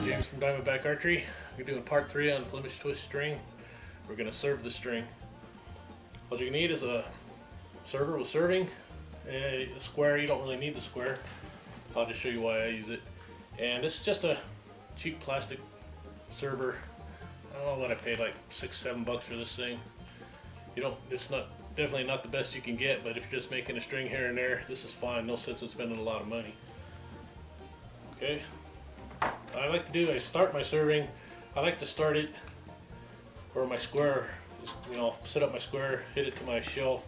James from Diamondback Archery. We're doing part 3 on Flemish twist string. We're going to serve the string. All you need is a server with serving, a square. You don't really need the square. I'll just show you why I use it. And this is just a cheap plastic server. I don't know what I paid, like $6-7 for this thing. It's definitely not the best you can get, but if you're just making a string here and there, this is fine. No sense in spending a lot of money. Okay. What I like to do, I start my serving. I like to start it where my square is, set up my square, hit it to my shelf.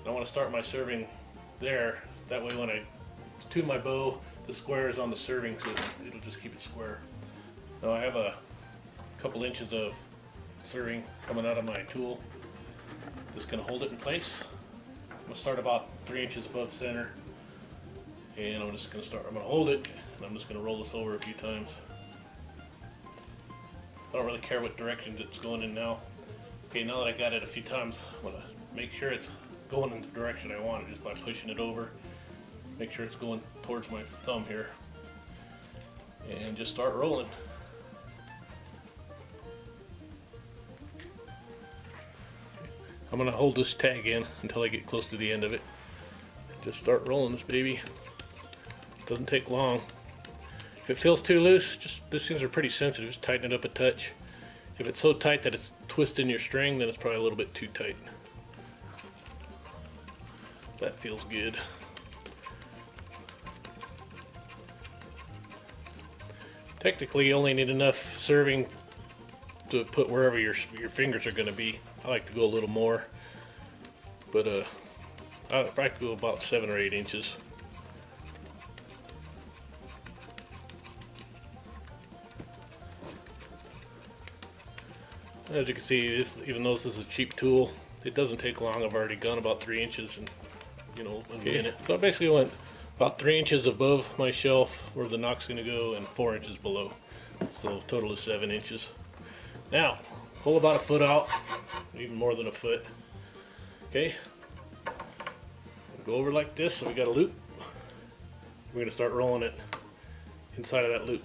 And I want to start my serving there. That way when I tune my bow, the square is on the serving, so it'll just keep it square. Now I have a couple inches of serving coming out of my tool. Just gonna hold it in place. I'm gonna start about 3 inches above center, and I'm gonna hold it, and I'm just gonna roll this over a few times. I don't really care what directions it's going in now. Okay, now that I got it a few times, I'm gonna make sure it's going in the direction I want it just by pushing it over. Make sure it's going towards my thumb here, and just start rolling. I'm gonna hold this tag in until I get close to the end of it. Just start rolling this baby. Doesn't take long. If it feels too loose, these things are pretty sensitive. Just tighten it up a touch. If it's so tight that it's twisting your string, then it's probably a little bit too tight. That feels good. Technically, you only need enough serving to put wherever your fingers are going to be. I like to go a little more, but I probably go about 7 or 8 inches. As you can see, even though this is a cheap tool, it doesn't take long. I've already gone about 3 inches and a minute. So I basically went about 3 inches above my shelf where the knock's going to go and 4 inches below. So total is 7 inches. Now, pull about a foot out, even more than a foot. Okay, go over like this, so we got a loop. We're going to start rolling it inside of that loop.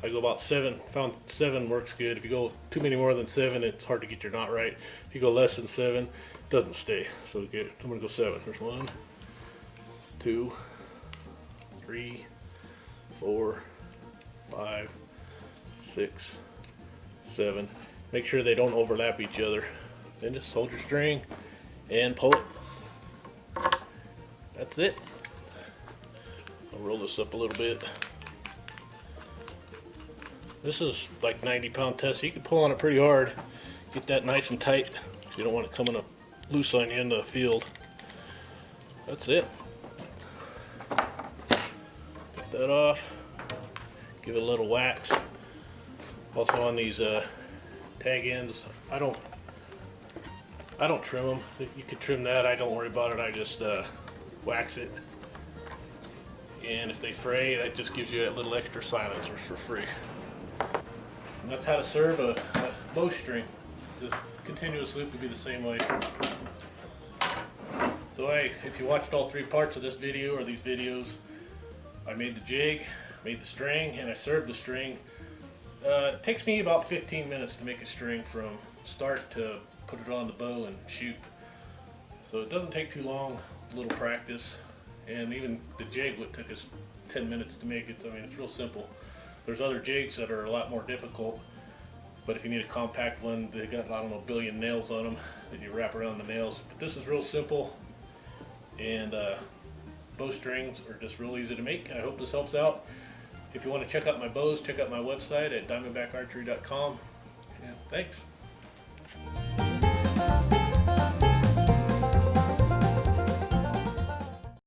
I go about 7, found 7 works good. If you go too many more than 7, it's hard to get your knot right. If you go less than 7, it doesn't stay. So I'm going to go 7. There's 1, 2, 3, 4, 5, 6, 7. Make sure they don't overlap each other. Then just hold your string and pull it. That's it. I'll roll this up a little bit. This is like 90-pound test, so you can pull on it pretty hard. Get that nice and tight. You don't want it coming up loose on you in the field. That's it. Get that off. Give it a little wax. Also on these tag ends, I don't trim them. You could trim that. I don't worry about it. I just wax it. And if they fray, that just gives you a little extra silencer for free. And that's how to serve a bowstring. The continuous loop would be the same way. So if you watched all 3 parts of this video or these videos, I made the jig, made the string, and I served the string. It takes me about 15 minutes to make a string from start to put it on the bow and shoot. So it doesn't take too long, a little practice. And even the jig, what took us 10 minutes to make it. I mean, it's real simple. There's other jigs that are a lot more difficult, but if you need a compact one, they got, I don't know, a billion nails on them that you wrap around the nails. But this is real simple, and bowstrings are just real easy to make. I hope this helps out. If you want to check out my bows, check out my website at diamondbackarchery.com. And thanks.